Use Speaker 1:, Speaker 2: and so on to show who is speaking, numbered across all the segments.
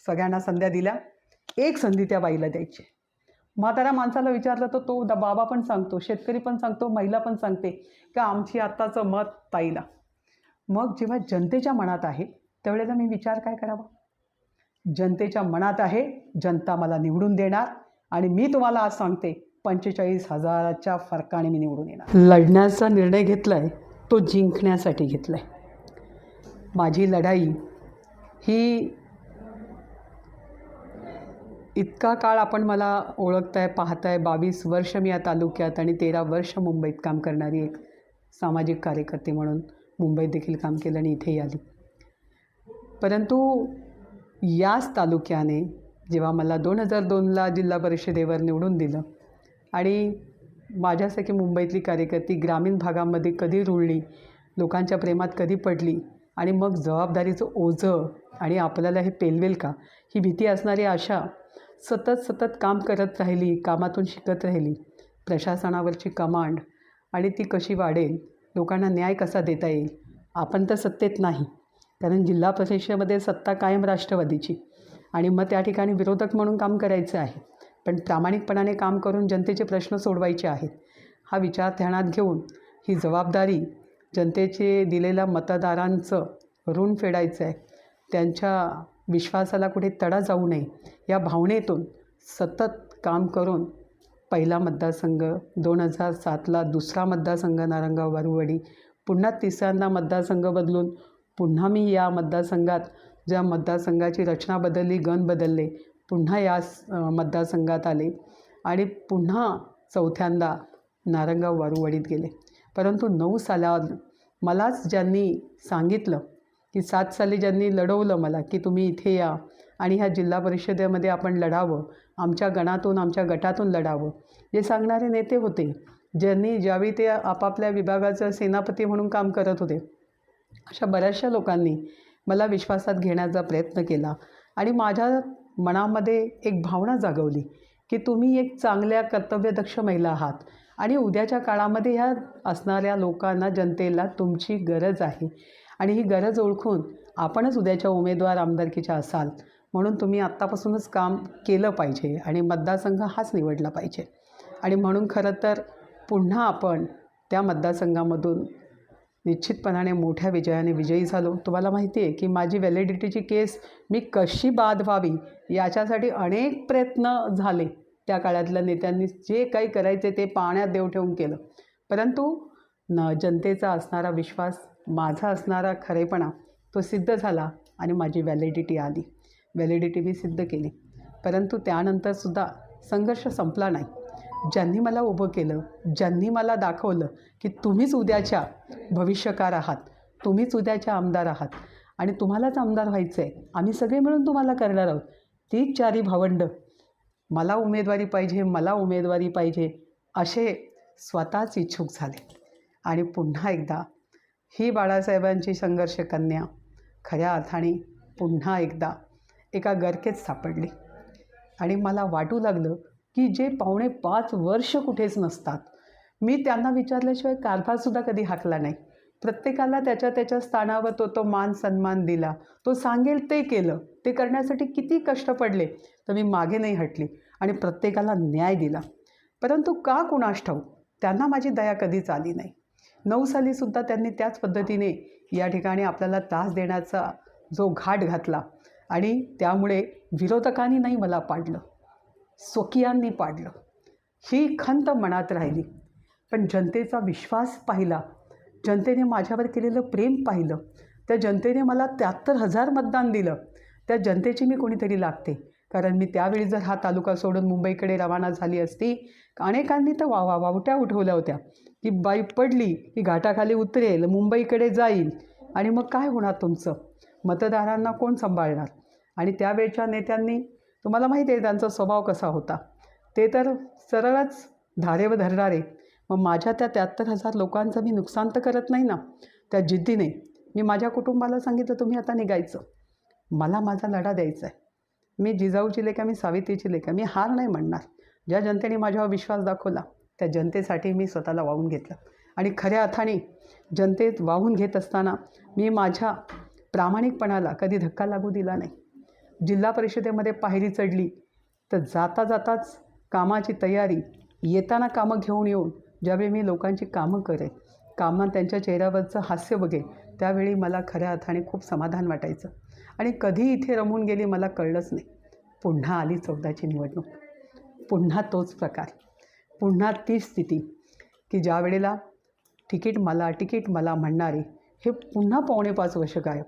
Speaker 1: सगळ्यांना संध्या दिल्या, एक संधी त्या बाईला द्यायची. म्हाताऱ्या माणसाला विचारलं तर तो बाबा पण सांगतो, शेतकरी पण सांगतो, महिला पण सांगते का आमची आत्ताचं मत ताईला. मग जेव्हा जनतेच्या मनात आहे त्यावेळेला मी विचार काय करावा? जनतेच्या मनात आहे, जनता मला निवडून देणार आणि मी तुम्हाला आज सांगते 45,000च्या फरकाने मी निवडून येणार. लढण्याचा निर्णय घेतला आहे तो जिंकण्यासाठी घेतला आहे. माझी लढाई ही इतका काळ आपण मला ओळखताय, पाहताय. 22 वर्ष मी या तालुक्यात आणि 13 वर्ष मुंबईत काम करणारी एक सामाजिक कार्यकर्ते म्हणून मुंबईत देखील काम केलं आणि इथेही आली. परंतु याच तालुक्याने जेव्हा मला 2002ला जिल्हा परिषदेवर निवडून दिलं आणि माझ्यासारखी मुंबईतली कार्यकर्ती ग्रामीण भागामध्ये कधी रुळली, लोकांच्या प्रेमात कधी पडली आणि मग जबाबदारीचं ओझं आणि आपल्याला हे पेलवेल का ही भीती असणारी आशा सतत काम करत राहिली, कामातून शिकत राहिली. प्रशासनावरची कमांड आणि ती कशी वाढेल, लोकांना न्याय कसा देता येईल. आपण तर सत्तेत नाही, कारण जिल्हा परिषदेमध्ये सत्ता कायम राष्ट्रवादीची आणि मग त्या ठिकाणी विरोधक म्हणून काम करायचं आहे, पण प्रामाणिकपणाने काम करून जनतेचे प्रश्न सोडवायचे आहेत. हा विचार ध्यानात घेऊन ही जबाबदारी जनतेचे दिलेल्या मतदारांचं ऋण फेडायचं आहे. त्यांच्या विश्वासाला कुठे तडा जाऊ नये या भावनेतून सतत काम करून पहिला मतदारसंघ 2007ला दुसरा मतदारसंघ नारंगाव वारुवाडी, पुन्हा तिसऱ्यांदा मतदारसंघ बदलून पुन्हा मी या मतदारसंघात ज्या मतदारसंघाची रचना बदलली, गण बदलले, पुन्हा या मतदारसंघात आले आणि पुन्हा चौथ्यांदा नारंगाव वारुवाडीत गेले. परंतु 9 सालात मलाच ज्यांनी सांगितलं की 7 साली ज्यांनी लढवलं मला की तुम्ही इथे या आणि ह्या जिल्हा परिषदेमध्ये आपण लढावं, आमच्या गणातून आमच्या गटातून लढावं, जे सांगणारे नेते होते, ज्यावेळी ते आपापल्या विभागाचं सेनापती म्हणून काम करत होते. अशा बऱ्याचशा लोकांनी मला विश्वासात घेण्याचा प्रयत्न केला आणि माझ्या मनामध्ये एक भावना जागवली की तुम्ही एक चांगल्या कर्तव्यदक्ष महिला आहात आणि उद्याच्या काळामध्ये ह्या असणाऱ्या लोकांना, जनतेला तुमची गरज आहे आणि ही गरज ओळखून आपणच उद्याच्या उमेदवार आमदारकीच्या असाल, म्हणून तुम्ही आत्तापासूनच काम केलं पाहिजे आणि मतदारसंघ हाच निवडला पाहिजे. आणि म्हणून खरं तर पुन्हा आपण त्या मतदारसंघामधून निश्चितपणाने मोठ्या विजयाने विजयी झालो. तुम्हाला माहिती आहे की माझी व्हॅलिडिटीची केस मी कशी बाद व्हावी याच्यासाठी अनेक प्रयत्न झाले. त्या काळातल्या नेत्यांनी जे काही करायचे ते पाण्यात देव ठेवून केलं, परंतु जनतेचा असणारा विश्वास, माझा असणारा खरेपणा तो सिद्ध झाला आणि माझी व्हॅलिडिटी आली. व्हॅलिडिटी मी सिद्ध केली. परंतु त्यानंतरसुद्धा संघर्ष संपला नाही. ज्यांनी मला उभं केलं, ज्यांनी मला दाखवलं की तुम्हीच उद्याच्या भविष्यकार आहात, तुम्हीच उद्याच्या आमदार आहात आणि तुम्हालाच आमदार व्हायचं आहे, आम्ही सगळे मिळून तुम्हाला करणार आहोत, तीच 4 भावंडं मला उमेदवारी पाहिजे, मला उमेदवारी पाहिजे असे स्वतःच इच्छुक झाले. आणि पुन्हा एकदा ही बाळासाहेबांची संघर्ष कन्या खऱ्या अर्थाने पुन्हा एकदा एका गर्केत सापडली. आणि मला वाटू लागलं की जे 4.5 वर्ष कुठेच नसतात, मी त्यांना विचारल्याशिवाय कारभारसुद्धा कधी हाकला नाही. प्रत्येकाला त्याच्या स्थानावर तो मान सन्मान दिला, तो सांगेल ते केलं. ते करण्यासाठी किती कष्ट पडले तर मी मागे नाही हटली आणि प्रत्येकाला न्याय दिला. परंतु का कुणास ठाऊक त्यांना माझी दया कधीच आली नाही. 9 सालीसुद्धा त्यांनी त्याच पद्धतीने या ठिकाणी आपल्याला त्रास देण्याचा जो घाट घातला आणि त्यामुळे विरोधकांनी नाही मला पाडलं, स्वकीयांनी पाडलं. ही खंत मनात राहिली. पण जनतेचा विश्वास पाहिला, जनतेने माझ्यावर केलेलं प्रेम पाहिलं, त्या जनतेने मला 73,000 मतदान दिलं. त्या जनतेची मी कोणीतरी लागते. कारण मी त्यावेळी जर हा तालुका सोडून मुंबईकडे रवाना झाली असती, अनेकांनी तर वावट्या उठवल्या होत्या की बाई पडली की घाटाखाली उतरेल, मुंबईकडे जाईल आणि मग काय होणार तुमचं, मतदारांना कोण सांभाळणार. आणि त्यावेळच्या नेत्यांनी, तुम्हाला माहिती आहे त्यांचा स्वभाव कसा होता, ते तर सरळच धारेवर धरणारे. मग माझ्या त्या 73,000 लोकांचं मी नुकसान तर करत नाही ना. त्या जिद्दीने मी माझ्या कुटुंबाला सांगितलं तुम्ही आता निघायचं, मला माझा लढा द्यायचा आहे. मी जिजाऊची लेका, मी सावित्रीची लेका, मी हार नाही म्हणणार. ज्या जनतेने माझ्यावर विश्वास दाखवला त्या जनतेसाठी मी स्वतःला वाहून घेतलं. आणि खऱ्या अर्थाने जनतेत वाहून घेत असताना मी माझ्या प्रामाणिकपणाला कधी धक्का लागू दिला नाही. जिल्हा परिषदेमध्ये पायरी चढली तर जाता जाताच कामाची तयारी, येताना कामं घेऊन येऊन ज्यावेळी मी लोकांची कामं करेन, कामात त्यांच्या चेहऱ्यावरचं हास्य बघेन, त्यावेळी मला खऱ्या अर्थाने खूप समाधान वाटायचं. आणि कधी इथे रमून गेली मला कळलंच नाही. पुन्हा आली 14ची निवडणूक. पुन्हा तोच प्रकार, पुन्हा तीच स्थिती की ज्या वेळेला तिकीट मला म्हणणारे हे पुन्हा 4.5 वर्ष गायब.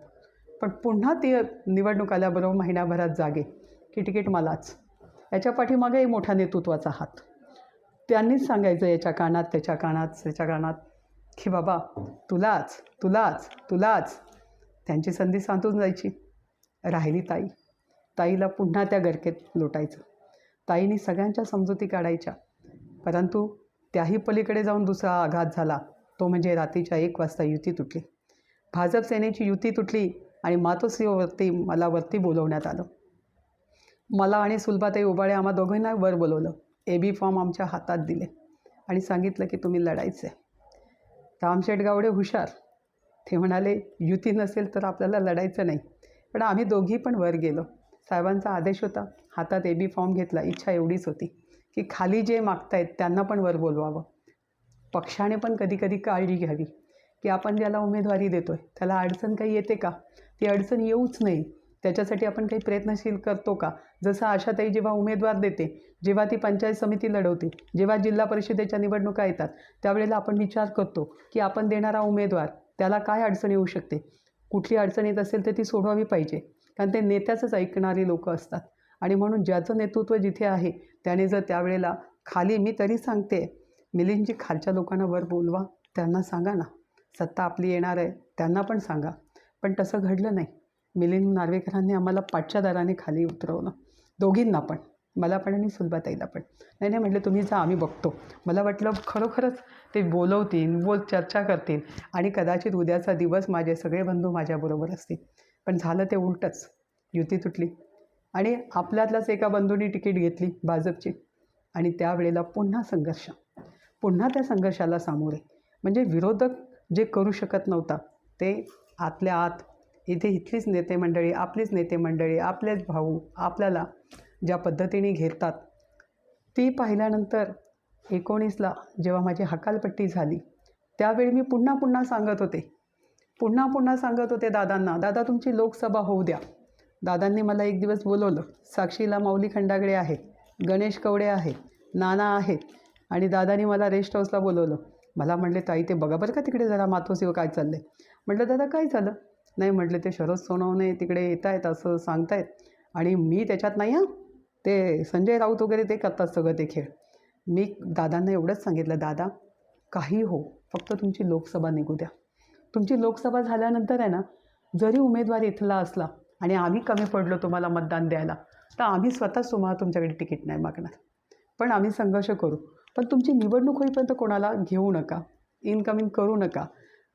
Speaker 1: पण पुन्हा ती निवडणूक आल्याबरोबर महिन्याभरात जागे की तिकीट मलाच. याच्या पाठीमागे मोठा नेतृत्वाचा हात. त्यांनीच सांगायचं याच्या कानात त्याच्या कानात की बाबा तुलाच तुलाच तुलाच. त्यांची संधी सांधून जायची. राहिली ताईला पुन्हा त्या गर्केत लोटायचं. ताईने सगळ्यांच्या समजुती काढायच्या. परंतु त्याही पलीकडे जाऊन दुसरा आघात झाला, तो म्हणजे रात्रीच्या 1 वाजता युती तुटली. भाजप सेनेची युती तुटली आणि मातोश्रीवरती मला वरती बोलवण्यात आलं. मला आणि सुलभाताई उबाळे आम्हा दोघांना वर बोलवलं. AB फॉर्म आमच्या हातात दिले आणि सांगितलं की तुम्ही लढायचं आहे. रामशेठ गावडे हुशार, ते म्हणाले युती नसेल तर आपल्याला लढायचं नाही. पण आम्ही दोघी पण वर गेलो. साहेबांचा आदेश होता, हातात AB फॉर्म घेतला. इच्छा एवढीच होती की खाली जे मागतायत त्यांना पण वर बोलवावं. पक्षाने पण कधी काळजी घ्यावी की आपण ज्याला उमेदवारी देतो आहे त्याला अडचण काही येते का, ती अडचण येऊच नाही त्याच्यासाठी आपण काही प्रयत्नशील करतो का. जसं आशाताई जेव्हा उमेदवार देते, जेव्हा ती पंचायत समिती लढवते, जेव्हा जिल्हा परिषदेच्या निवडणुका येतात, त्यावेळेला आपण विचार करतो की आपण देणारा उमेदवार त्याला काय अडचण येऊ शकते, कुठली अडचण येत असेल तर ती सोडवावी पाहिजे. कारण ते नेत्याचंच ऐकणारी लोकं असतात. आणि म्हणून ज्याचं नेतृत्व जिथे आहे त्याने जर त्यावेळेला खाली, मी तरी सांगते मिलिंदजी खालच्या लोकांना वर बोलवा, त्यांना सांगा ना सत्ता आपली येणार आहे, त्यांना पण सांगा. पण तसं घडलं नाही. मिलिंद नार्वेकरांनी आम्हाला पाठच्या दाराने खाली उतरवलं, दोघींना पण, मला पण आणि सुलभाताईला पण. नाही म्हटलं तुम्ही जा, आम्ही बघतो. मला वाटलं खरोखरच ते बोलवतील, चर्चा करतील आणि कदाचित उद्याचा दिवस माझे सगळे बंधू माझ्याबरोबर असतील. पण झालं ते उलटंच. युती तुटली आणि आपल्यातल्याच एका बंधूंनी तिकीट घेतली भाजपची. आणि त्यावेळेला पुन्हा संघर्ष, पुन्हा त्या संघर्षाला सामोरे. म्हणजे विरोधक जे करू शकत नव्हता ते आतल्या आत इथे इथलीच नेते मंडळी, आपलीच नेते मंडळी, आपलेच भाऊ आपल्याला ज्या पद्धतीने घेतात ती पाहिल्यानंतर 19ला जेव्हा माझी हकालपट्टी झाली त्यावेळी मी पुन्हा सांगत होते दादांना, दादा तुमची लोकसभा होऊ द्या. दादांनी मला एक दिवस बोलवलं. साक्षीला माऊली खंडागळे आहेत, गणेश कवडे आहेत, नाना आहेत आणि दादांनी मला रेस्ट हाऊसला बोलवलं. मला म्हटले ताई ते बघा बरं का तिकडे जरा मातोश्रीवर काय चाललं आहे. म्हटलं दादा काय झालं. नाही म्हटले ते शरद सोनवणे तिकडे येत आहेत असं सांगतायत आणि मी त्याच्यात नाही हां, ते संजय राऊत वगैरे ते करतात सगळं ते खेळ. मी दादांना एवढंच सांगितलं, दादा काही हो, फक्त तुमची लोकसभा निघू द्या. तुमची लोकसभा झाल्यानंतर आहे ना, जरी उमेदवार इथला असला आणि आम्ही कमी पडलो तुम्हाला मतदान द्यायला तर आम्ही स्वतःच तुम्हाला तुमच्याकडे तिकीट नाही मागणार, पण आम्ही संघर्ष करू. पण तुमची निवडणूक होईपर्यंत कोणाला घेऊ नका, इनकमिंग करू नका.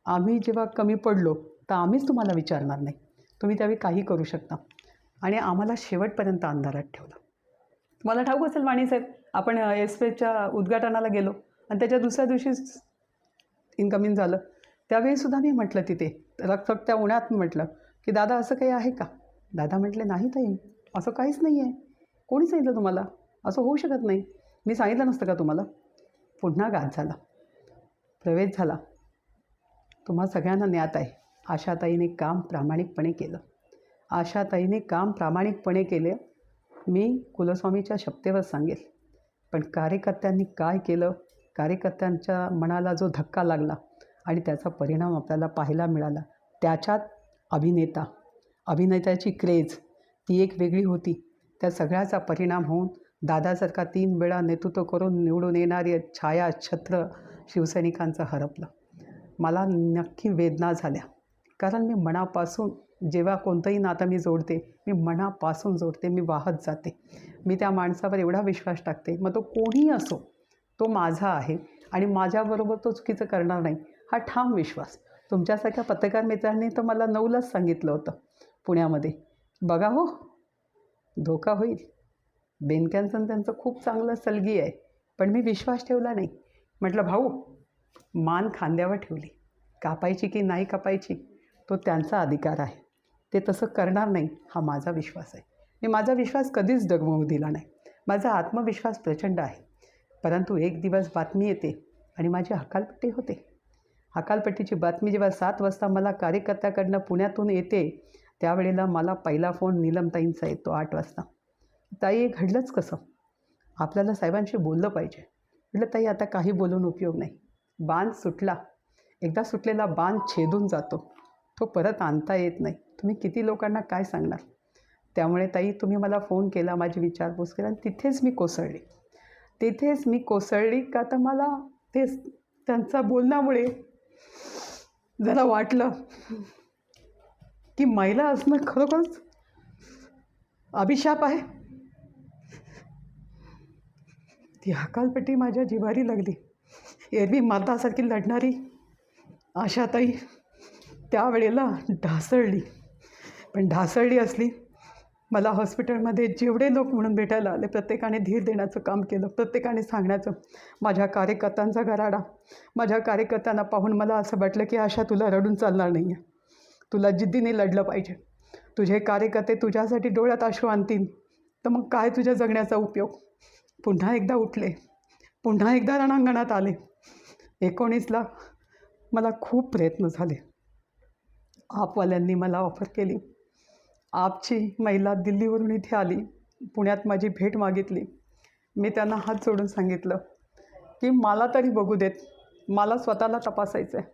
Speaker 1: आम्ही जेव्हा कमी पडलो तर आम्हीच तुम्हाला विचारणार नाही, तुम्ही त्यावेळी काही करू शकता. आणि आम्हाला शेवटपर्यंत अंधारात ठेवलं. मला ठाऊक असेल वाणीसाहेब, आपण एसपेच्या उद्घाटनाला गेलो आणि त्याच्या दुसऱ्या दिवशीच इनकमिंग झालं. त्यावेळीसुद्धा मी म्हटलं तिथे रखरखत्या उन्हात म्हटलं की दादा असं काही आहे का. दादा म्हटले नाही ताई असं काहीच नाही आहे. कोणी सांगितलं तुम्हाला, असं होऊ शकत नाही. मी सांगितलं नसतं का तुम्हाला. पुन्हा घात झाला, प्रवेश झाला. तुम्हा सगळ्यांना ज्ञात आहे आशाताईने काम प्रामाणिकपणे केलं. मी कुलस्वामीच्या शपथेवर सांगेल. पण कार्यकर्त्यांनी काय केलं, कार्यकर्त्यांच्या मनाला जो धक्का लागला आणि त्याचा परिणाम आपल्याला पाहायला मिळाला, त्याच्यात अभिनेत्याची क्रेज ती एक वेगळी होती. त्या सगळ्याचा परिणाम होऊन दादासारखा 3 वेळा नेतृत्व करून निवडून येणारी छायाछत्र शिवसैनिकांचं हरपलं. मला नक्की वेदना झाल्या. कारण मी मनापासून जेव्हा कोणतंही नातं मी जोडते, मी मनापासून जोडते, मी वाहत जाते. मी त्या माणसावर एवढा विश्वास टाकते, मग तो कोणीही असो, तो माझा आहे आणि माझ्याबरोबर तो चुकीचं करणार नाही हा ठाम विश्वास. तुमच्यासारख्या पत्रकार मित्रांनी तर मला 9लाच सांगितलं होतं पुण्यामध्ये, बघा हो धोका होईल. बेनक्यांचं त्यांचं खूप चांगलं सलगी आहे, पण मी विश्वास ठेवला नाही. म्हटलं भाऊ मान खांद्यावर ठेवली, कापायची की नाही कापायची तो त्यांचा अधिकार आहे, ते तसं करणार नाही हा माझा विश्वास आहे. मी माझा विश्वास कधीच डगमगू दिला नाही. माझा आत्मविश्वास प्रचंड आहे. परंतु एक दिवस बातमी येते आणि माझी हकालपट्टी होते. हकालपट्टीची बातमी जेव्हा 7 वाजता मला कार्यकर्त्याकडनं पुण्यातून येते, त्यावेळेला मला पहिला फोन नीलमताईंचा येतो 8 वाजता. ताई, हे घडलंच कसं? आपल्याला साहेबांशी बोललं पाहिजे. म्हटलं, ताई आता काही बोलून उपयोग नाही. बांध सुटला. एकदा सुटलेला बांध छेदून जातो, तो परत आणता येत नाही. तुम्ही किती लोकांना काय सांगणार? त्यामुळे ताई, तुम्ही मला फोन केला, माझी विचारपूस केली आणि तिथेच मी कोसळली. का तर मला तेच त्यांच्या बोलण्यामुळे जरा वाटलं की महिला असणं खरोखरच अभिशाप आहे. ती हकालपट्टी माझ्या जिव्हारी लागली. एरवी मातासारखी लढणारी आशाताई त्यावेळेला ढासळली असली. मला हॉस्पिटलमध्ये जेवढे लोक म्हणून भेटायला आले, प्रत्येकाने धीर देण्याचं काम केलं. प्रत्येकाने सांगण्याचं. माझ्या कार्यकर्त्यांचा गराडा, माझ्या कार्यकर्त्यांना पाहून मला असं वाटलं की आशा, तुला रडून चालणार नाही आहे. तुला जिद्दीने लढलं पाहिजे. तुझे कार्यकर्ते तुझ्यासाठी डोळ्यात अश्रू आणतील तर मग काय तुझ्या जगण्याचा उपयोग? पुन्हा एकदा उठले, पुन्हा एकदा रणांगणात आले. 19ला मला खूप प्रयत्न झाले. आपवाल्यांनी मला ऑफर केली. आपची महिला दिल्लीवरून इथे आली, पुण्यात माझी भेट मागितली. मी त्यांना हात जोडून सांगितलं की मला तरी बघू देत, मला स्वतःला तपासायचं आहे.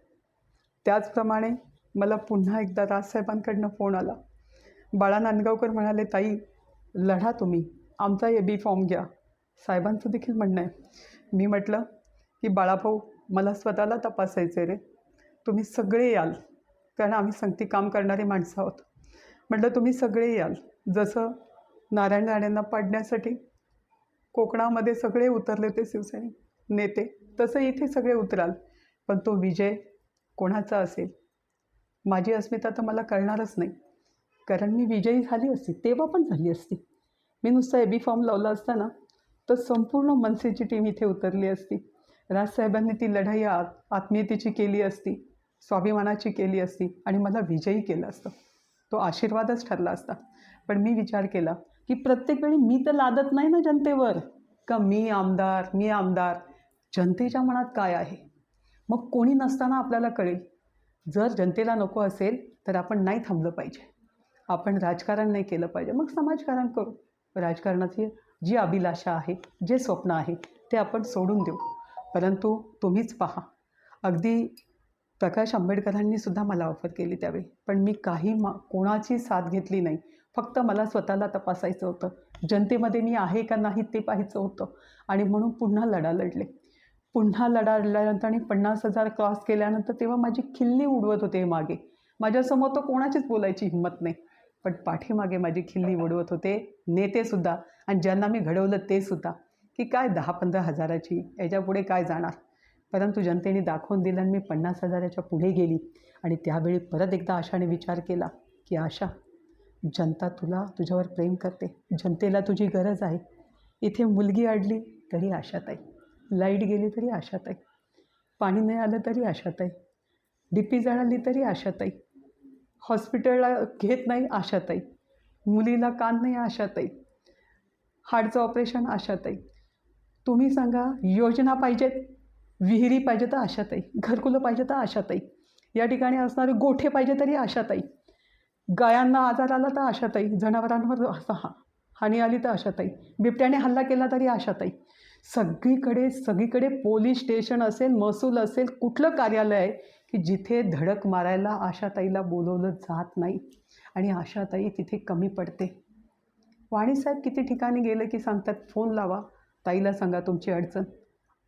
Speaker 1: त्याचप्रमाणे मला पुन्हा एकदा राजसाहेबांकडनं फोन आला. बाळा नांदगावकर म्हणाले, ताई लढा तुम्ही, आमचा AB फॉर्म घ्या. साहेबांचं देखील म्हणणं आहे. मी म्हटलं की बाळाभाऊ, मला स्वतःला तपासायचं रे. तुम्ही सगळे याल, कारण आम्ही संगती काम करणारी माणसं आहोत. म्हटलं तुम्ही सगळे याल. जसं नारायण राणेंना पाडण्यासाठी कोकणामध्ये सगळे उतरले होते शिवसैनिक नेते, तसं इथे सगळे उतराल. पण तो विजय कोणाचा असेल? माझी अस्मिता तर मला कळणारच नाही, कारण मी विजयी झाली असती, तेव्हा पण झाली असती. मी नुसता AB फॉर्म लावला असताना तर संपूर्ण मनसेची टीम इथे उतरली असती. राजसाहेबांनी ती लढाई आत्मीयतेची केली असती, स्वाभिमानाची केली असती आणि मला विजयी केलं असतं. तो आशीर्वादच ठरला असता. पण मी विचार केला की प्रत्येक वेळी मी तर लादत नाही ना जनतेवर, का मी आमदार. जनतेच्या मनात काय आहे? मग कोणी नसताना आपल्याला कळेल. जर जनतेला नको असेल तर आपण नाही थांबलं पाहिजे. आपण राजकारण नाही केलं पाहिजे. मग समाजकारण करू. राजकारणाची जी अभिलाषा आहे, जे स्वप्न आहे, ते आपण सोडून देऊ. परंतु तुम्हीच पहा, अगदी प्रकाश आंबेडकरांनी सुद्धा मला ऑफर केली त्यावेळी, पण मी कोणाची साथ घेतली नाही. फक्त मला स्वतःला तपासायचं होतं. जनतेमध्ये मी आहे का नाही ते पाहायचं होतं. आणि म्हणून पुन्हा लढले. पुन्हा लढल्यानंतर आणि 50,000 क्रॉस केल्यानंतर तेव्हा माझी खिल्ली उडवत होते मागे. माझ्यासमोर तर कोणाचीच बोलायची हिंमत नाही, पण पाठीमागे माझी खिल्ली उडवत होते नेतेसुद्धा आणि ज्यांना मी घडवलं ते सुद्धा, की काय 10-15 हजाराची याच्यापुढे काय जाणार. परंतु जनतेने दाखवून दिलं आणि मी 50,000च्या पुढे गेली. आणि त्यावेळी परत एकदा आशाने विचार केला की आशा, जनता तुझ्यावर प्रेम करते, जनतेला तुझी गरज आहे. इथे मुलगी अडली तरी आशाताई, लाईट गेली तरी आशाताई, पाणी नाही आलं तरी आशाताई, DP जळाली तरी आशाताई, हॉस्पिटलला घेत नाही आशाताई, मुलीला कान नाही आशाताई, हार्टचं ऑपरेशन आशाताई. तुम्ही सांगा, योजना पाहिजेत, विहिरी पाहिजे तर आशाताई, घरकुलं पाहिजे तर आशाताई, या ठिकाणी असणारे गोठे पाहिजे तरी आशाताई, गायांना आजार आला तर आशाताई, जनावरांवर हानी आली तर आशाताई, बिबट्याने हल्ला केला तरी आशाताई. सगळीकडे पोलीस स्टेशन असेल, महसूल असेल, कुठलं कार्यालय आहे की जिथे धडक मारायला आशाताईला बोलवलं जात नाही आणि आशाताई तिथे कमी पडते. वाणीसाहेब किती ठिकाणी गेले की सांगतात, फोन लावा, ताईला सांगा तुमची अडचण.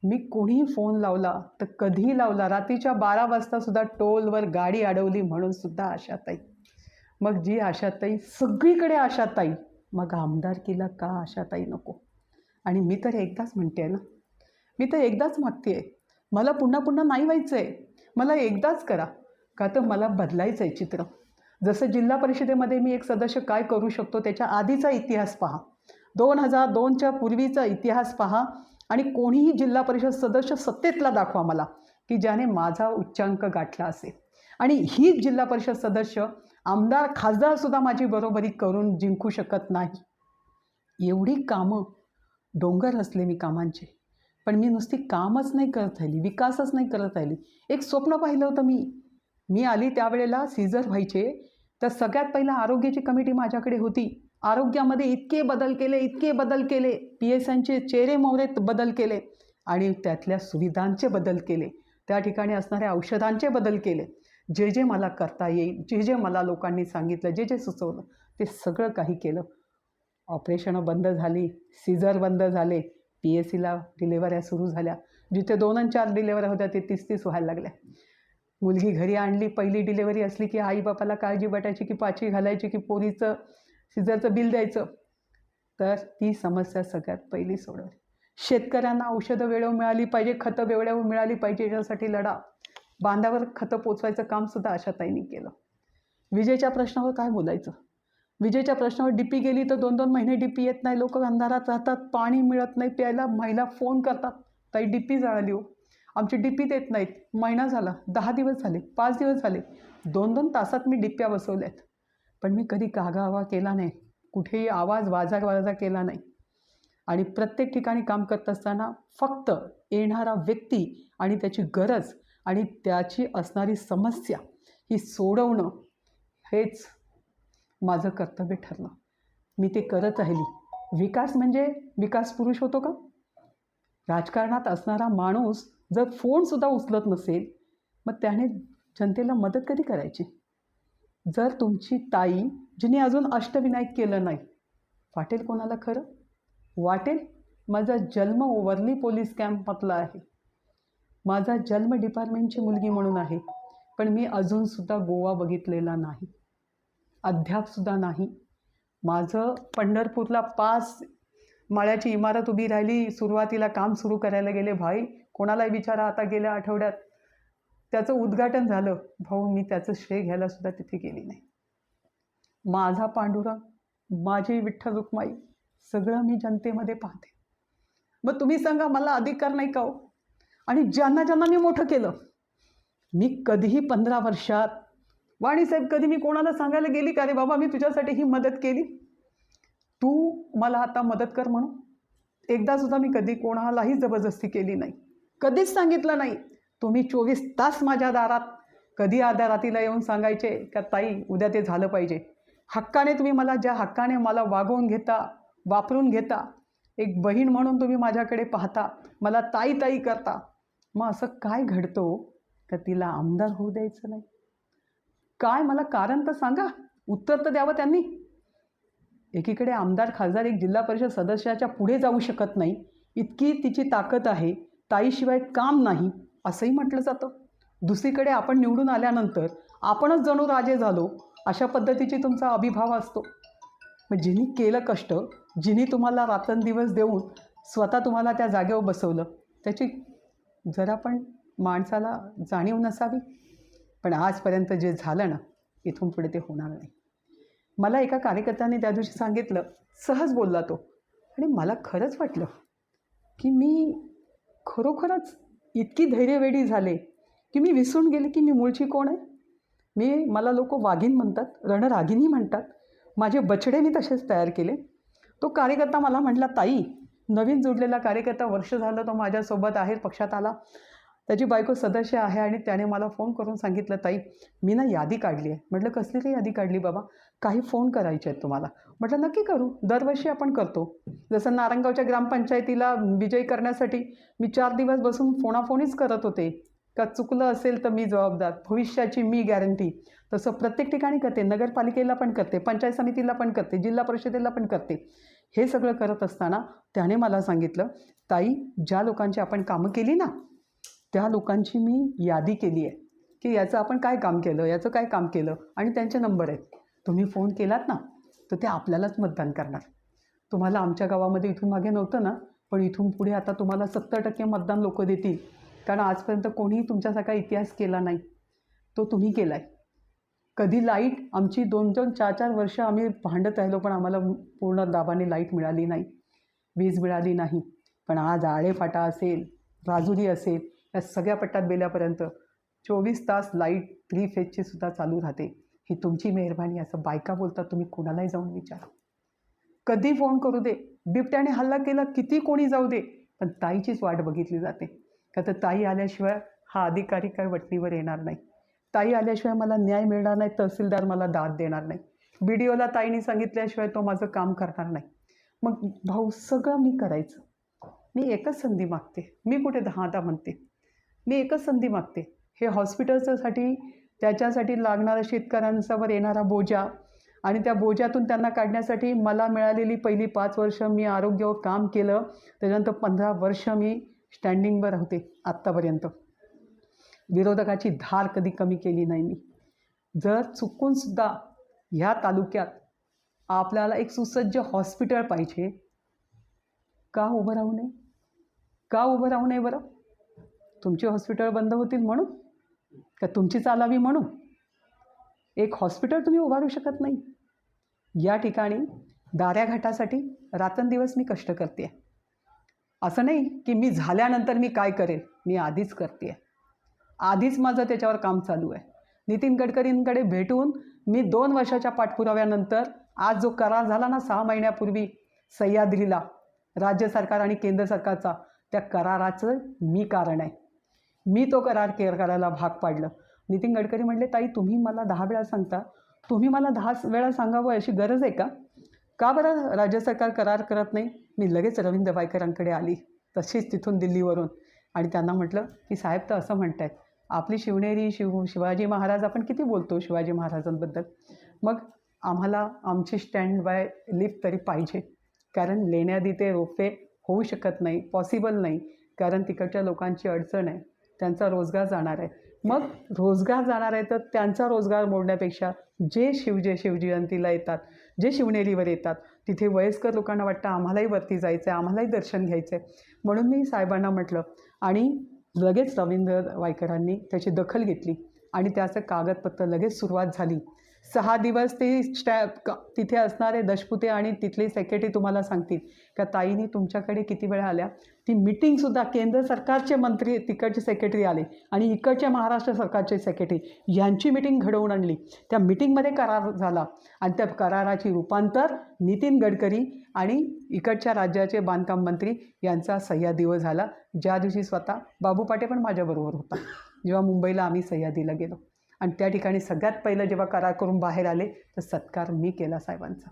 Speaker 1: मी कोणीही फोन लावला तर कधीही लावला, रात्रीच्या 12 वाजतासुद्धा टोलवर गाडी अडवली म्हणून सुद्धा आशाताई. मग जी आशाताई सगळीकडे आशाताई, मग आमदारकीला का आशाताई नको? आणि मी तर एकदाच म्हणते ना, मी तर एकदाच मागते आहे, मला पुन्हा नाही व्हायचं आहे. मला एकदाच करा, का तर मला बदलायचं आहे चित्र. जसं जिल्हा परिषदेमध्ये मी एक सदस्य काय करू शकतो त्याच्या आधीचा इतिहास पहा, 2002च्या पूर्वीचा इतिहास पहा आणि कोणीही जिल्हा परिषद सदस्य सत्तेतला दाखवा मला की ज्याने माझा उच्चांक गाठला असेल. आणि ही जिल्हा परिषद सदस्य आमदार खासदारसुद्धा माझी बरोबरी करून जिंकू शकत नाही. एवढी कामं, डोंगर रचले मी कामांचे, पण मी नुसती कामच नाही करत राहिली, विकासच नाही करत राहिली. एक स्वप्न पाहिलं होतं मी आली त्यावेळेला सीझर व्हायचे, तर सगळ्यात पहिला आरोग्याची कमिटी माझ्याकडे होती. आरोग्यामध्ये इतके बदल केले, PSIंचे चेहरे मोहरे बदल केले आणि त्यातल्या सुविधांचे बदल केले, त्या ठिकाणी असणाऱ्या औषधांचे बदल केले. जे जे मला करता येईल, जे जे मला लोकांनी सांगितलं, जे जे सुचवलं, ते सगळं काही केलं. ऑपरेशनं बंद झाली, सीझर बंद झाले, PSCला डिलेवऱ्या सुरू झाल्या. जिथे 2 आणि 4 डिलेवऱ्या होत्या ते 30-30 व्हायला लागल्या. मुलगी घरी आणली, पहिली डिलेवरी असली की आईबापाला काळजी वाटायची की पाची घालायची की पोरीचं सीझरचं बिल द्यायचं. तर ती समस्या सगळ्यात पहिली सोडवली. शेतकऱ्यांना औषधं वेळेवर मिळाली पाहिजे, खतं वेळेवर मिळाली पाहिजे, याच्यासाठी लढा. बांधावर खतं पोचवायचं कामसुद्धा आशाताईंनी केलं. विजेच्या प्रश्नावर काय बोलायचं? विजेच्या प्रश्नावर DP गेली तर 2-2 महिने DP येत नाही, लोक अंधारात राहतात, पाणी मिळत नाही प्यायला. महिला फोन करतात, ताई DP जळाली हो, आमची DP देत नाहीत. महिना झाला, 10 दिवस झाले, 5 दिवस झाले, 2-2 तासात मी डिप्प्या बसवल्यात, पण मी कधी गागावा केला नाही, कुठेही आवाज वाजा केला नाही. आणि प्रत्येक ठिकाणी काम करत असताना फक्त येणारा व्यक्ती आणि त्याची गरज आणि त्याची असणारी समस्या ही सोडवणं हेच माझं कर्तव्य ठरलं. मी ते करत राहिली. विकास म्हणजे विकास पुरुष होतो का? राजकारणात असणारा माणूस जर फोनसुद्धा उचलत नसेल, मग त्याने जनतेला मदत कधी करायची? जर तुमची ताई, जिने अजून अष्टविनायक केलं नाही, वाटेल कोणाला खरं? वाटेल? माझा जन्म वर्ली पोलीस कॅम्पमधला आहे, माझा जन्म डिपार्टमेंटची मुलगी म्हणून आहे, पण मी अजूनसुद्धा गोवा बघितलेला नाही, अद्यापसुद्धा नाही. माझं पंढरपूरला 5 माळ्याची इमारत उभी राहिली, सुरुवातीला काम सुरू करायला गेले, भाई कोणालाही विचारा, आता गेल्या आठवड्यात त्याचं उद्घाटन झालं. भाऊ, मी त्याचं श्रेय घ्यायलासुद्धा तिथे गेली नाही. माझा पांडुरंग, माझी विठ्ठल रुक्माई, सगळं मी जनतेमध्ये पाहते. मग तुम्ही सांगा, मला अधिकार नाही का हो? आणि ज्यांना ज्यांना मी मोठं केलं, मी कधीही 15 वर्षात वाणीसाहेब कधी मी कोणाला सांगायला गेली का रे बाबा मी तुझ्यासाठी ही मदत केली, तू मला आता मदत कर म्हणून? एकदासुद्धा मी कधी कोणालाही जबरदस्ती केली नाही, कधीच सांगितलं नाही. तुम्ही 24 तास माझ्या दारात कधी अर्ध्या रात्रीला येऊन सांगायचे का ताई उद्या ते झालं पाहिजे. हक्काने तुम्ही मला, ज्या हक्काने मला वागवून घेता, वापरून घेता, एक बहीण म्हणून तुम्ही माझ्याकडे पाहता, मला ताई ताई करता, मग असं काय घडतो का तिला आमदार होऊ द्यायचं नाही? काय, मला कारण तर सांगा, उत्तर तर द्यावं त्यांनी. एकीकडे आमदार खासदार एक जिल्हा परिषद सदस्याच्या पुढे जाऊ शकत नाही, इतकी तिची ताकद आहे, ताईशिवाय काम नाही असंही म्हटलं जातं. दुसरीकडे आपण निवडून आल्यानंतर आपणच जणू राजे झालो अशा पद्धतीची तुमचा अभिभाव असतो. मग जिनी केलं कष्ट, जिनी तुम्हाला रात्रंदिवस देऊन स्वतः तुम्हाला त्या जागेवर बसवलं, त्याची जरा पण माणसाला जाणीव नसावी. पण आजपर्यंत जे झालं ना, इथून पुढे ते होणार नाही. मला एका कार्यकर्त्याने त्या दिवशी सांगितलं, सहज बोलला तो, आणि मला खरंच वाटलं की मी खरोखरच इतकी धैर्यवेडी झाले की मी विसरून गेले की मी मूळची कोण आहे. मला लोक वाघीण म्हणतात, रणरागिणी म्हणतात, माझे बछडे मी तसेच तयार केले. तो कार्यकर्ता मला म्हटला, ताई, नवीन जोडलेला कार्यकर्ता, वर्ष झालं तो माझ्यासोबत आहे, पक्षात आला, त्याची बायको सदस्य आहे, आणि त्याने मला फोन करून सांगितलं, ताई मी ना यादी काढली आहे. म्हटलं, कसली ती यादी काढली बाबा? काही फोन करायचे आहेत तुम्हाला. म्हटलं, नक्की करू, दरवर्षी आपण करतो. जसं नारायणगावच्या ग्रामपंचायतीला विजयी करण्यासाठी मी 4 दिवस बसून फोनाफोनीच करत होते, का चुकलं असेल तर मी जबाबदार, भविष्याची मी गॅरंटी. तसं प्रत्येक ठिकाणी करते, नगरपालिकेला पण करते, पंचायत समितीला पण करते, जिल्हा परिषदेला पण करते. हे सगळं करत असताना त्याने मला सांगितलं, ताई ज्या लोकांची आपण कामं केली ना, त्या लोकांची मी यादी केली आहे की याचं आपण काय काम केलं, याचं काय काम केलं, आणि त्यांचे नंबर आहेत. तुम्ही फोन केलात ना तर ते आपल्यालाच मतदान करणार. तुम्हाला आमच्या गावामध्ये इथून मागे नव्हतं ना, पण इथून पुढे आता तुम्हाला 70% मतदान लोक देतील, कारण आजपर्यंत कोणीही तुमच्यासारखा इतिहास केला नाही, तो तुम्ही केला आहे. कधी लाईट आमची 2-2, 4-4 वर्ष आम्ही भांडत राहिलो, पण आम्हाला पूर्ण दाबाने लाईट मिळाली नाही, वीज मिळाली नाही. पण आज आळेफाटा असेल, राजुरी असेल, या सगळ्या पट्ट्यात गेल्यापर्यंत 24 तास लाईट 3 फेजची सुद्धा चालू राहते. ही तुमची मेहरबानी. असं बायका बोलतात, तुम्ही कुणालाही जाऊन विचारा, कधी फोन करू दे, बिबट्याने हल्ला केला, किती कोणी जाऊ दे, पण ताईचीच वाट बघितली जाते. का तर ताई आल्याशिवाय हा अधिकारी काय वटणीवर येणार नाही. ताई आल्याशिवाय मला न्याय मिळणार नाही, तहसीलदार मला दाद देणार नाही, BDOला ताईने सांगितल्याशिवाय तो माझं काम करणार नाही. मग भाऊ सगळं मी करायचं. मी एकच संधी मागते, मी कुठे 10 म्हणते, मी एकच संधी मागते. हे हॉस्पिटलसाठी त्याच्यासाठी लागणारा शेतकऱ्यांच्यावर येणारा बोजा आणि त्या बोजातून त्यांना काढण्यासाठी मला मिळालेली पहिली 5 वर्ष मी आरोग्यावर काम केलं. त्याच्यानंतर 15 वर्ष मी स्टँडिंगवर होते आत्तापर्यंत. विरोधकाची धार कधी कमी केली नाही मी. जर चुकूनसुद्धा ह्या तालुक्यात आपल्याला एक सुसज्ज हॉस्पिटल पाहिजे, का उभं राहू नये? का उभं राहू नये बरं? तुमची हॉस्पिटल बंद होतील म्हणून? का तुमची चालावी म्हणून? एक हॉस्पिटल तुम्ही उभारू शकत नाही? या ठिकाणी दाऱ्या घाटासाठी रात्रंदिवस मी कष्ट करते. असं नाही की मी झाल्यानंतर मी काय करेल, मी आधीच करते. आधीच माझं त्याच्यावर काम चालू आहे. नितीन गडकरींकडे भेटून मी 2 वर्षाच्या पाठपुराव्यानंतर आज जो करार झाला ना 6 महिन्यापूर्वी सह्याद्रीला, राज्य सरकार आणि केंद्र सरकारचा, त्या कराराचं मी कारण आहे. मी तो करार करायला भाग पाडलं. नितीन गडकरी म्हटले, ताई तुम्ही मला 10 वेळा सांगता, तुम्ही मला 10 वेळा सांगावं अशी गरज आहे का? का बरं राज्य सरकार करार करत नाही? मी लगेच रवींद्र वायकरांकडे आली, तशीच तिथून दिल्लीवरून, आणि त्यांना म्हटलं की साहेब तर असं म्हणत आहेत, आपली शिवनेरी शिवाजी महाराज, आपण किती बोलतो शिवाजी महाराजांबद्दल, मग आम्हाला आमची स्टँड बाय लिफ्ट तरी पाहिजे, कारण लेण्यादी ते रोपवे होऊ शकत नाही, पॉसिबल नाही, कारण तिकडच्या लोकांची अडचण आहे, त्यांचा रोजगार जाणार आहे. मग रोजगार जाणार आहे तर त्यांचा रोजगार मोडण्यापेक्षा जे शिवजयंतीला येतात, जे शिवनेरीवर येतात, तिथे वयस्कर लोकांना वाटतं आम्हालाही वरती जायचं आहे, आम्हालाही दर्शन घ्यायचं आहे. म्हणून मी साहेबांना म्हटलं आणि लगेच रवींद्र वायकरांनी त्याची दखल घेतली आणि त्याचं कागदपत्र लगेच सुरुवात झाली. 6 दिवस ते तिथे असणारे दशपुते आणि तिथले सेक्रेटरी तुम्हाला सांगतील का ताईंनी तुमच्याकडे किती वेळा आल्या. ती मिटिंगसुद्धा केंद्र सरकारचे मंत्री, तिकडचे सेक्रेटरी आले आणि इकडच्या महाराष्ट्र सरकारचे सेक्रेटरी, यांची मिटिंग घडवून आणली. त्या मिटिंगमध्ये करार झाला आणि त्या कराराची रूपांतर नितीन गडकरी आणि इकडच्या राज्याचे बांधकाम मंत्री यांचा सह्याद्रीवर झाला. ज्या दिवशी स्वतः बाबू पाटे पण माझ्याबरोबर होता, जेव्हा मुंबईला आम्ही सह्याद्रीला गेलो. आणि त्या ठिकाणी सगळ्यात पहिलं जेव्हा करार करून बाहेर आले तर सत्कार मी केला साहेबांचा.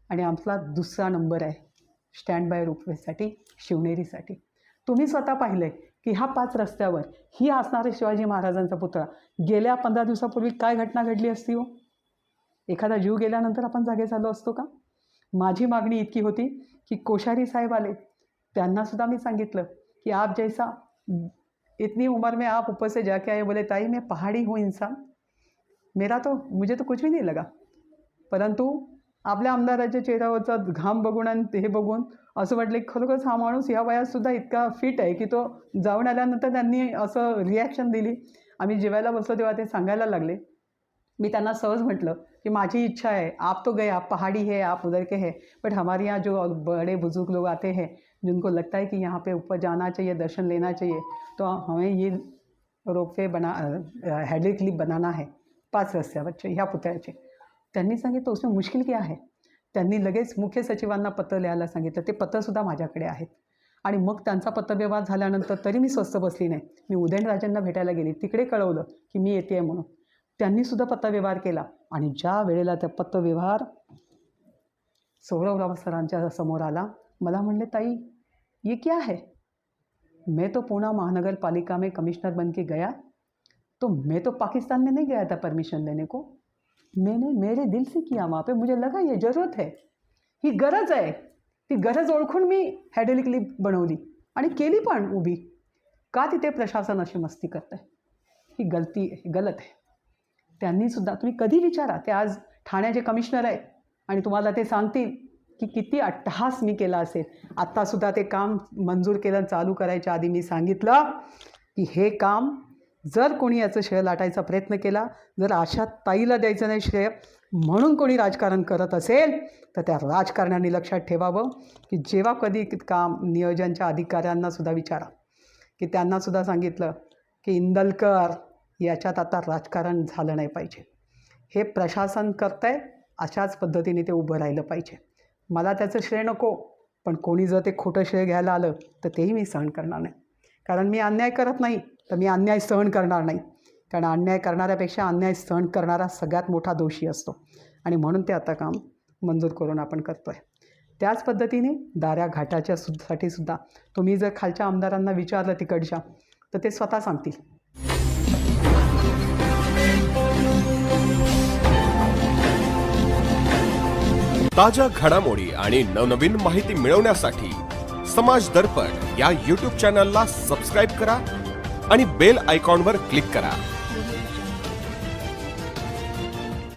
Speaker 1: आणि आमचा 2रा नंबर आहे स्टँड बाय रोपवेसाठी, शिवनेरीसाठी. तुम्ही स्वतः पाहिलं आहे की ह्या 5 रस्त्यावर ही असणारे शिवाजी महाराजांचा पुतळा, गेल्या 15 दिवसापूर्वी काय घटना घडली असती हो? एखादा जीव गेल्यानंतर आपण जागे झालो असतो का? माझी मागणी इतकी होती की कोश्यारी साहेब आले, त्यांनासुद्धा मी सांगितलं की आप जैसा इतनी उम्र में आप ऊपर से जाके आए. बोले ताई मैं पहाड़ी हूँ इंसान, मुझे तो कुछ भी नहीं लगा. परंतु आपल्या आमदाराच्या चेहऱ्यावरचा घाम बघून आणि हे बघून असं वाटलं की खरोखरच हा माणूस ह्या वयातसुद्धा इतका फिट आहे की तो जाऊन आल्यानंतर त्यांनी असं रिॲक्शन दिली. आम्ही जेवायला बसलो तेव्हा ते सांगायला लागले. मी त्यांना सहज म्हटलं कि माझी इच्छा है, आप तो गए, आप पहाड़ी है, आप उधर के हैं, बट हमारे यहाँ जो बड़े बुजुर्ग लोग आते हैं जिनको लगता है कि यहाँ पे ऊपर जाना चाहिए, दर्शन लेना चाहिए, तो हमें ये रोपवे हैड्रिक लिफ्ट बनाना है 5 रस्त्यावरचे ह्या पुतळ्याचे. त्यांनी सांगितलं उसमें मुश्किल क्या है. त्यांनी लगेच मुख्य सचिवांना पत्र लिहायला सांगितलं. ते पत्रसुद्धा माझ्याकडे आहेत. आणि मग त्यांचा पत्रव्यवहार झाल्यानंतर तरी मी स्वस्थ बसली नाही. मी उदयनराजेंना भेटायला गेली, तिकडे कळवलं की मी येते आहे म्हणून. त्यांनीसुद्धा पत्रव्यवहार केला आणि ज्या वेळेला त्या पत्रव्यवहार सौरवराव सरांच्या समोर आला, मला म्हणले ताई ये क्या है. मैं तो पूना महानगर पालिका में कमिश्नर बन के गया, तो मैं तो पाकिस्तान में नहीं गया था परमिशन लेने को, मैंने मेरे दिल से किया वहाँ पे. मुझे लगा ये ज़रूरत है, ही गरज आहे. ती गरज ओळखून मी हायड्रोलिक लिफ्ट बनवली आणि केली पण उभी. का तिथे प्रशासन अशी मस्ती करत आहे, ही गलत आहे. त्यांनीसुद्धा, तुम्ही कधी विचारा, ते आज ठाण्याचे कमिशनर आहेत आणि तुम्हाला ते सांगतील की किती अट्टहास मी केला असेल. आत्तासुद्धा ते काम मंजूर केलं, चालू करायच्या आधी मी सांगितलं की हे काम जर कोणी याचं श्रेय लाटायचा प्रयत्न केला, जर आशा ताईला द्यायचं नाही श्रेय म्हणून कोणी राजकारण करत असेल तर त्या राजकारण्यांनी लक्षात ठेवावं की जेव्हा कधी काम नियोजनच्या अधिकाऱ्यांनासुद्धा विचारा की त्यांनासुद्धा सांगितलं की इंदलकर याच्यात आता राजकारण झालं नाही पाहिजे. हे प्रशासन करतं आहे, अशाच पद्धतीने ते उभं राहिलं पाहिजे. मला त्याचं श्रेय नको, पण कोणी जर ते खोटं श्रेय घ्यायला आलं तर तेही मी सहन करणार नाही. कारण मी अन्याय करत नाही, तर मी अन्याय सहन करणार नाही. कारण अन्याय करणाऱ्यापेक्षा अन्याय सहन करणारा सगळ्यात मोठा दोषी असतो. आणि म्हणून ते आता काम मंजूर करून आपण करतो आहे. त्याच पद्धतीने दाऱ्या घाटाच्या साठी सुद्धा तुम्ही जर खालच्या आमदारांना विचारलं तिकडच्या, तर ते स्वतः सांगतील.
Speaker 2: ताज्या घडामोडी आणि नवनवीन माहिती मिळवण्यासाठी समाज दर्पण या YouTube चॅनलला सबस्क्राईब करा आणि बेल आयकॉनवर क्लिक करा.